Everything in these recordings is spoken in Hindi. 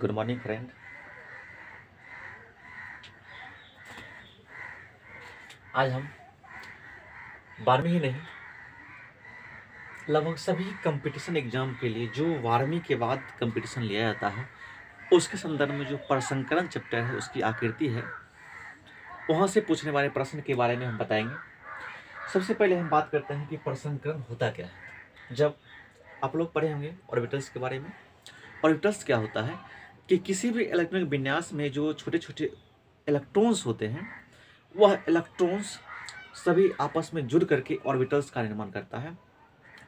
Good morning friend. आज हम 12वीं ही नहीं, लगभग सभी कंपटीशन एग्जाम के लिए जो 12वीं के बाद कंपटीशन लिया जाता है उसके संदर्भ में जो प्रसंकरण चैप्टर है उसकी आकृति है, वहाँ से पूछने वाले प्रश्न के बारे में हम बताएंगे। सबसे पहले हम बात करते हैं कि प्रसंकरण होता क्या है। जब आप लोग पढ़े होंगे ऑर्बिटल्स के बारे में, ऑर्बिटल्स क्या होता है कि किसी भी इलेक्ट्रॉनिक विन्यास में जो छोटे छोटे इलेक्ट्रॉन्स होते हैं, वह इलेक्ट्रॉन्स सभी आपस में जुड़ करके ऑर्बिटल्स का निर्माण करता है।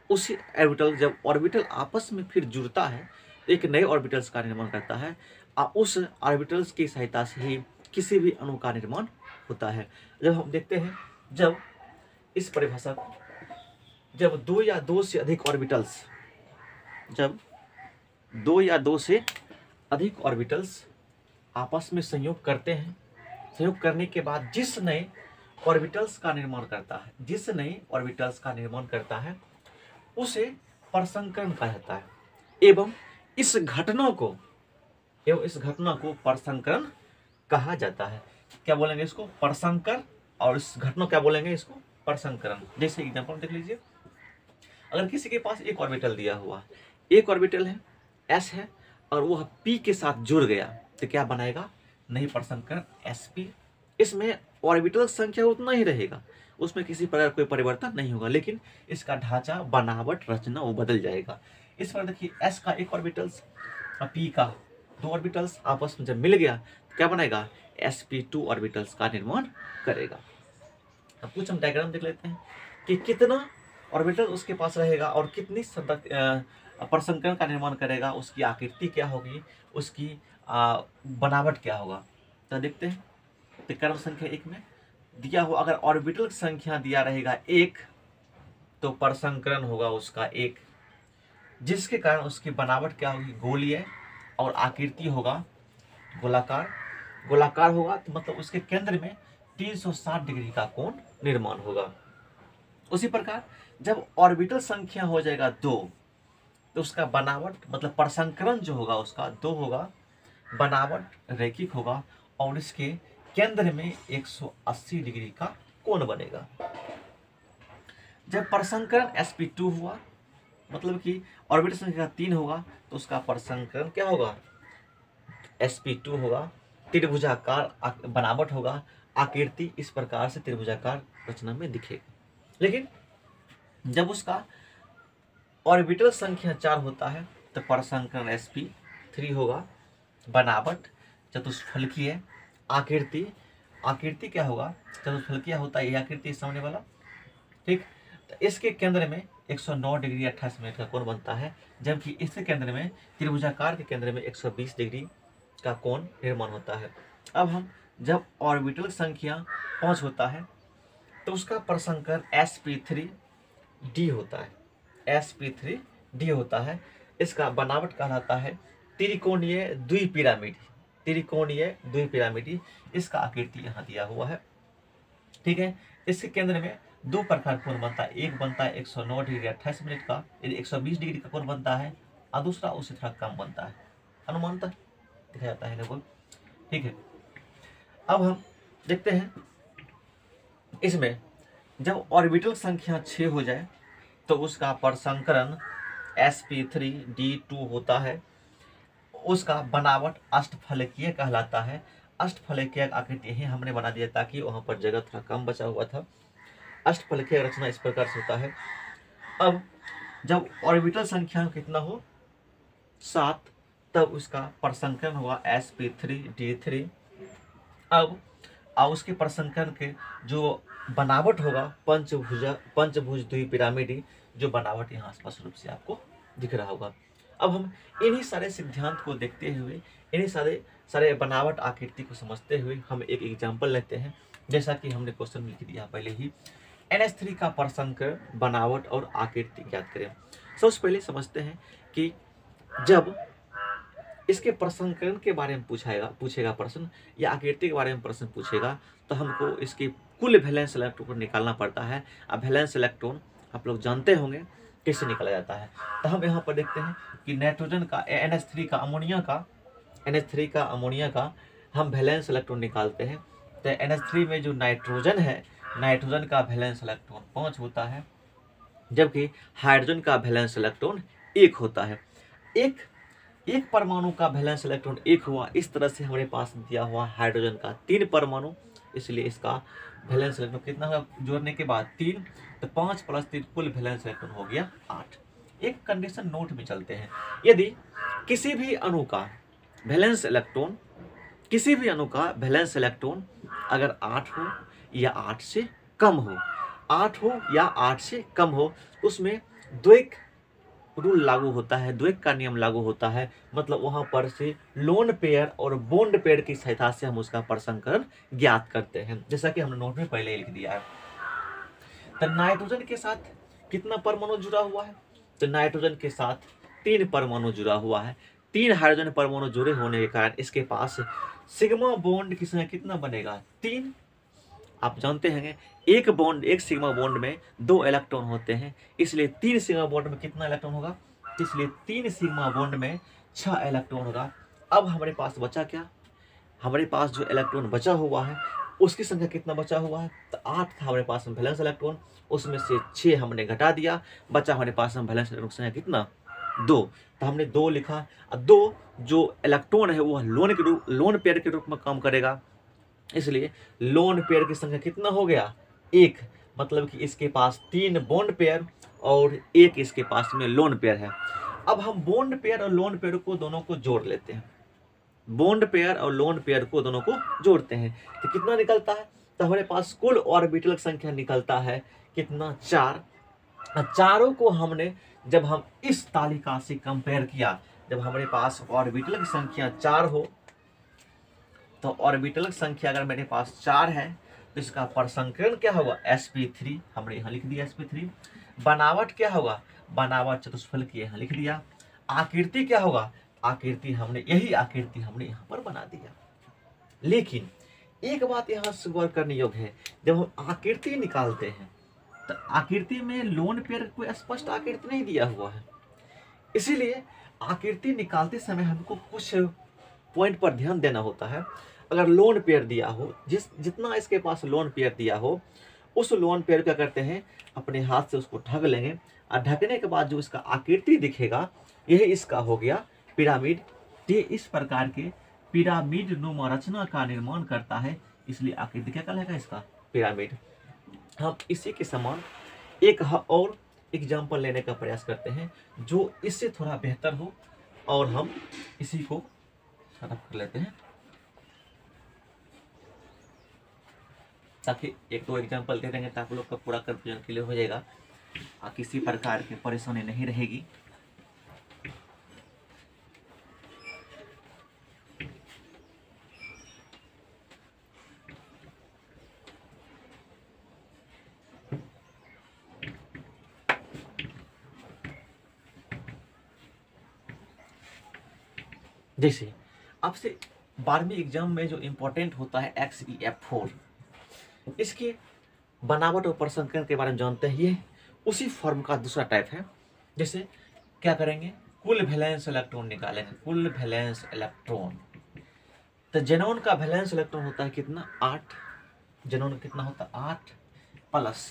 उसी ऑर्बिटल जब ऑर्बिटल आपस में फिर जुड़ता है तो एक नए ऑर्बिटल्स का निर्माण करता है और उस ऑर्बिटल्स की सहायता से ही किसी भी अणु का निर्माण होता है। जब हम देखते हैं, जब इस परिभाषा को, जब दो या दो से अधिक ऑर्बिटल्स, जब दो या दो से अधिक ऑर्बिटल्स आपस में संयोग करते हैं, संयोग करने के बाद जिस नए ऑर्बिटल्स का निर्माण करता है, जिस नए ऑर्बिटल्स का निर्माण करता है उसे प्रसंकरण कहा जाता है। एवं इस घटना को प्रसंकरण कहा जाता है। क्या बोलेंगे इसको? प्रसंकर। और इस घटना क्या बोलेंगे? इसको प्रसंकरण। जैसे एग्जांपल देख लीजिए, अगर किसी के पास एक ऑर्बिटल दिया हुआ है, एक ऑर्बिटल है s है और वह p के साथ जुड़ गया तो क्या बनाएगा? नहीं प्रसंकरण sp। इसमें ऑर्बिटल संख्या उतना ही रहेगा, उसमें किसी प्रकार कोई परिवर्तन नहीं होगा, लेकिन इसका ढांचा, बनावट, रचना वो बदल जाएगा। इस पर देखिए, s का एक ऑर्बिटल्स और p का दो ऑर्बिटल्स आपस में जब मिल गया तो क्या बनाएगा? sp2 ऑर्बिटल्स का निर्माण करेगा। अब कुछ हम डायग्राम देख लेते हैं कि कितना ऑर्बिटल उसके पास रहेगा और कितनी प्रसंकरण का निर्माण करेगा, उसकी आकृति क्या होगी, उसकी बनावट क्या होगा। तो देखते हैं, तो क्रम संख्या 1 में दिया हुआ अगर ऑर्बिटल संख्या दिया रहेगा 1 तो प्रसंकरण होगा उसका 1, जिसके कारण उसकी बनावट क्या होगी? गोलीय, और आकृति होगा गोलाकार। गोलाकार होगा तो मतलब उसके केंद्र में 360 डिग्री का कोण निर्माण होगा। उसी प्रकार जब ऑर्बिटल संख्या हो जाएगा 2 तो उसका बनावट मतलब प्रसंकरण जो होगा उसका 2 होगा, बनावट रैखिक होगा और इसके केंद्र में 180 डिग्री का कोण बनेगा। जब प्रसंकरण sp2 हुआ, मतलब कि ऑर्बिटल संख्या 3 होगा तो उसका प्रसंकरण क्या होगा? sp2 होगा, त्रिभुजाकार बनावट होगा, आकृति इस प्रकार से त्रिभुजाकार रचना में दिखेगा। लेकिन जब उसका ऑर्बिटल संख्या 4 होता है तो प्रसंकरण sp3 होगा, बनावट चतुष्फलकीय, आकृति, आकृति क्या होगा? चतुष्फलकीय होता है ये आकृति सामने वाला, ठीक। तो इसके केंद्र में 109 डिग्री 28 मिनट का कोण बनता है, जबकि इसके केंद्र में, त्रिभुजाकार के केंद्र में 120 डिग्री का कोण निर्माण होता है। अब हम जब ऑर्बिटल संख्या 5 होता है तो उसका प्रसंकरण sp3d होता है, sp3d होता है। इसका बनावट कहलाता है त्रिकोणीय द्विपिरामिड, त्रिकोणीय द्विपिरामिड। इसका आकृति यहाँ दिया हुआ है, ठीक है। इसके केंद्र में 2 प्रकार कोण बनता है, एक बनता है 109 डिग्री 28 मिनट का, यदि 120 डिग्री का कोण बनता है, और दूसरा उससे थोड़ा कम बनता है, अनुमानतः दिखा जाता है लगभग, ठीक है। अब हम देखते हैं, इसमें जब ऑर्बिटल संख्या 6 हो जाए तो उसका प्रसंकरण sp3d2 होता है। उसका बनावट अष्टफलकीय कहलाता है। अष्टफलकीय आकृति यही हमने बना दिया ताकि वहां पर जगह थोड़ा कम बचा हुआ था। अष्टफलकीय रचना इस प्रकार से होता है। अब जब ऑर्बिटल संख्या कितना हो 7 तब उसका प्रसंकरण होगा sp3d3। अब उसके प्रसंकरण के जो बनावट होगा पंचभुज द्विपिरामिडी, जो बनावट यहाँ स्पष्ट रूप से आपको दिख रहा होगा। अब हम इन्हीं सारे सिद्धांत को देखते हुए, इन्हीं सारे बनावट आकृति को समझते हुए हम एक एग्जाम्पल लेते हैं। जैसा कि हमने क्वेश्चन में लिख दिया पहले ही, NH3 का प्रसंकरण, बनावट और आकृति ज्ञात करें। सबसे पहले समझते हैं कि जब इसके प्रसंकरण के बारे में पूछेगा प्रश्न, या आकृति के बारे में प्रश्न पूछेगा तो हमको इसकी कुल वैलेंस इलेक्ट्रॉन को निकालना पड़ता है। अब वैलेंस इलेक्ट्रॉन आप लोग जानते होंगे कैसे निकाला जाता है। तो हम यहाँ पर देखते हैं कि नाइट्रोजन का NH3 का, अमोनिया का NH3 का, अमोनिया का हम वैलेंस इलेक्ट्रॉन निकालते हैं, तो NH3 में जो नाइट्रोजन है, नाइट्रोजन का वैलेंस इलेक्ट्रॉन 5 होता है, जबकि हाइड्रोजन का वैलेंस इलेक्ट्रॉन 1 होता है। एक परमाणु का वैलेंस इलेक्ट्रॉन 1 हुआ, इस तरह से हमारे पास दिया हुआ हाइड्रोजन का 3 परमाणु, इसलिए इसका वैलेंस इलेक्ट्रॉन कितना होगा जोड़ने के बाद 3, तो 5 + 3 कुल वैलेंस इलेक्ट्रॉन हो गया 8। एक कंडीशन नोट में चलते हैं, यदि किसी भी अणु का वैलेंस इलेक्ट्रॉन, किसी भी अणु का वैलेंस इलेक्ट्रॉन अगर 8 हो या 8 से कम हो, 8 हो या 8 से कम हो, उसमें द्वैक रूल लागू होता है, द्वैक का नियम लागू होता है। मतलब वहां पर से लोन पेयर और बॉन्ड पेयर की सहायता से हम उसका परसंकरण ज्ञात करते हैं, जैसा कि हमने नोट में पहले ही लिख दिया है। तो नाइट्रोजन के साथ कितना परमाणु जुड़ा हुआ है, तो नाइट्रोजन के साथ 3 परमाणु जुड़ा हुआ है। 3 हाइड्रोजन परमाणु जुड़े होने के कारण इसके पास सिग्मा बॉन्ड की संख्या कितना बनेगा, 3। आप जानते हैं एक सिग्मा बॉन्ड में 2 इलेक्ट्रॉन होते हैं, इसलिए 3 सिग्मा बॉन्ड में कितना इलेक्ट्रॉन होगा, इसलिए 3 सिग्मा बॉन्ड में 6 इलेक्ट्रॉन होगा। अब हमारे पास बचा क्या, हमारे पास जो इलेक्ट्रॉन बचा हुआ है उसकी संख्या कितना बचा हुआ है, तो 8 था हमारे पास में वैलेंस इलेक्ट्रॉन, उसमें से 6 हमने घटा दिया, बचा हमारे पास में वैलेंस इलेक्ट्रॉन की संख्या कितना, 2। तो हमने 2 लिखा। 2 जो इलेक्ट्रॉन है वो लोन पेयर के रूप में काम करेगा, इसलिए लोन पेयर की संख्या कितना हो गया, 1। मतलब कि इसके पास 3 बॉन्ड पेयर और 1 इसके पास में लोन पेयर है। अब हम बॉन्ड पेयर और लोन पेयर को दोनों को जोड़ लेते हैं, बॉन्ड पेयर और लोन पेयर को दोनों को जोड़ते हैं, तो कितना निकलता है, तो हमारे पास कुल ऑर्बिटल संख्या निकलता है कितना, 4। चारों को हमने जब हम इस तालिका से कंपेयर किया, जब हमारे पास ऑर्बिटल की संख्या 4 हो, तो ऑर्बिटल की संख्या अगर मेरे पास 4 है तो इसका परसंकरण क्या होगा, sp3, हमने यहाँ लिख दिया sp3। बनावट क्या होगा, बनावट चतुष्फल की यहाँ लिख दिया। आकृति क्या होगा, आकृति हमने यही आकृति हमने यहाँ पर बना दिया। लेकिन एक बात यहाँ से गौर करने योग्य है, जब हम आकृति निकालते हैं तो आकृति में लोन पेयर कोई स्पष्ट आकृति नहीं दिया हुआ है, इसीलिए आकृति निकालते समय हमको कुछ पॉइंट पर ध्यान देना होता है। अगर लोन पेयर दिया हो, जितना इसके पास लोन पेयर दिया हो, उस लोन पेयर क्या करते हैं, अपने हाथ से उसको ढक लेंगे, और ढकने के बाद जो इसका आकृति दिखेगा यही इसका हो गया पिरामिड। ये इस प्रकार के पिरामिड नुमा रचना का निर्माण करता है, इसलिए आकृति क्या कहलाएगा, इसका पिरामिड। हम इसी के समान एक और एग्जाम्पल लेने का प्रयास करते हैं जो इससे थोड़ा बेहतर हो, और हम इसी को सेटअप कर लेते हैं, ताकि 1-2 एग्जाम्पल दे देंगे ताकि लोग का पूरा कंफ्यूजन क्लियर हो जाएगा, किसी प्रकार की परेशानी नहीं रहेगी। जैसे आपसे 12वीं एग्जाम में जो इम्पोर्टेंट होता है XeF4, इसके बनावट और परसंकरण के बारे में जानते हैं, ये उसी फॉर्म का दूसरा टाइप है। जैसे क्या करेंगे, कुल वैलेंस इलेक्ट्रॉन निकालेंगे, कुल वैलेंस इलेक्ट्रॉन, तो जेनॉन का वैलेंस इलेक्ट्रॉन होता है कितना, 8। जेनॉन कितना होता है, 8 प्लस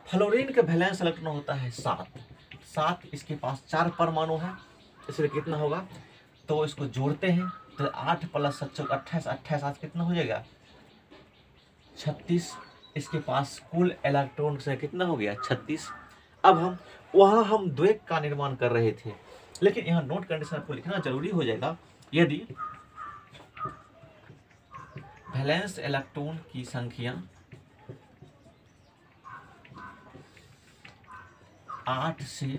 फ्लोरीन का वैलेंस इलेक्ट्रॉन होता है 7। इसके पास 4 परमाणु है, इसलिए कितना होगा, तो इसको जोड़ते हैं, तो 8 + 7 28, 28 आज कितना हो जाएगा, 36। इसके पास कुल इलेक्ट्रॉन से कितना हो गया, 36। अब हम द्वैक का निर्माण कर रहे थे, लेकिन यहाँ नोट कंडीशन आपको लिखना जरूरी हो जाएगा, यदि वैलेंस इलेक्ट्रॉन की संख्या 8 से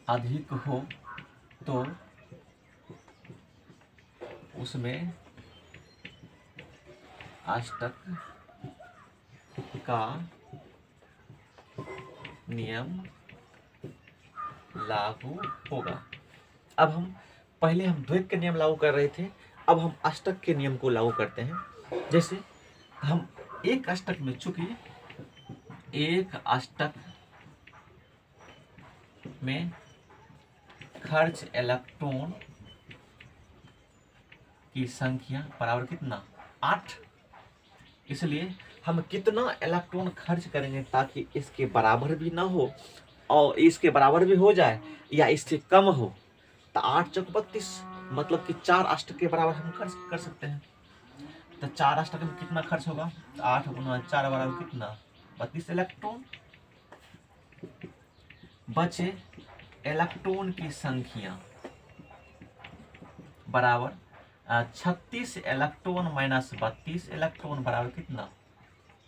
अधिक हो तो उसमें अष्टक का नियम लागू होगा। अब पहले हम द्वैक के नियम लागू कर रहे थे, अब हम अष्टक के नियम को लागू करते हैं। जैसे हम एक अष्टक में, चूंकि एक अष्टक में खर्च इलेक्ट्रॉन की संख्या बराबर कितना 8। इसलिए हम कितना इलेक्ट्रॉन खर्च करेंगे ताकि इसके बराबर भी ना हो और इसके बराबर भी हो जाए या इससे कम हो, तो 8 चौक 32 मतलब कि 4 अष्टक के बराबर हम खर्च कर सकते हैं। तो 4 अष्टक में कितना खर्च होगा, 8 गुना 4 बराबर कितना 32 इलेक्ट्रॉन। बचे इलेक्ट्रॉन की संख्या बराबर 36 इलेक्ट्रॉन माइनस 32 इलेक्ट्रॉन बराबर कितना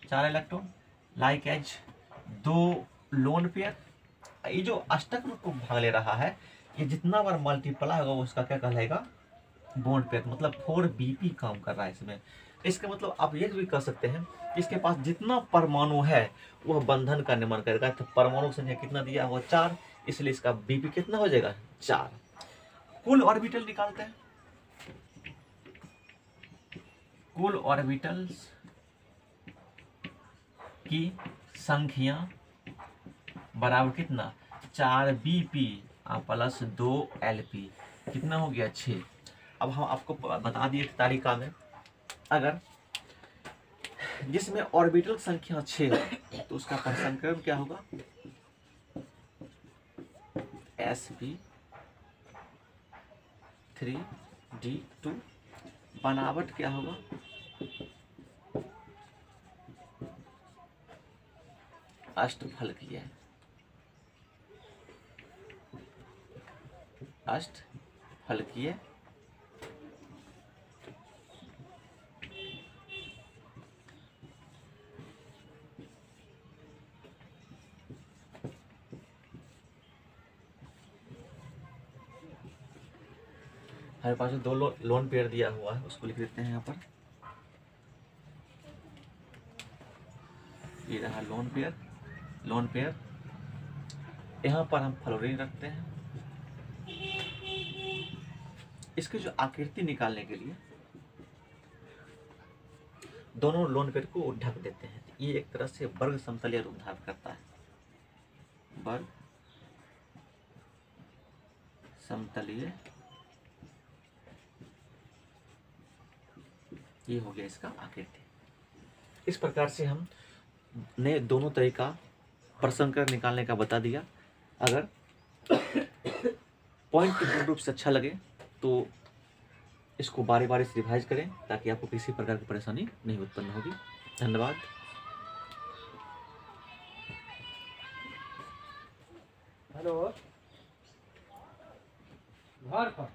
4 electron. Like as 2 lone pair, ये जो अष्टक रूप को भाग ले रहा है ये जितना बार मल्टीप्लाई होगा उसका क्या कहलाएगा बॉन्ड पेयर, मतलब 4bp काम कर रहा है इसमें। इसका मतलब आप ये भी कह सकते हैं इसके पास जितना परमाणु है वह बंधन का निर्माण करेगा। तो परमाणु संख्या कितना दिया हुआ 4, इसलिए इसका बीपी कितना हो जाएगा 4। कुल ऑर्बिटल निकालते हैं, कुल ऑर्बिटल्स की संख्या बराबर कितना 4bp प्लस 2lp कितना हो गया 6। अब हम आपको बता दिए तालिका में अगर जिसमें ऑर्बिटल संख्या 6 हो तो उसका परसंक्रम क्या होगा sp3d2। बनावट क्या होगा अष्टफलकीय, अष्टफलकीय हमारे पास 2 लोन पेयर दिया हुआ है उसको लिख देते हैं यहाँ पर। ये रहा लोन पेयर, लोन पेयर यहाँ पर हम फ्लोरीन रखते हैं। इसकी जो आकृति निकालने के लिए दोनों लोन पेयर को ढक देते हैं। ये एक तरह से वर्ग समतलीय रूप धारण करता है, वर्ग समतलीय, ये हो गया इसका आकृति। इस प्रकार से हम ने दोनों तरह का प्रसंकर निकालने का बता दिया। अगर पॉइंट पूर्ण रूप से अच्छा लगे तो इसको बारी बारी से रिवाइज करें ताकि आपको किसी प्रकार की परेशानी नहीं उत्पन्न होगी। धन्यवाद। हेलो घर पर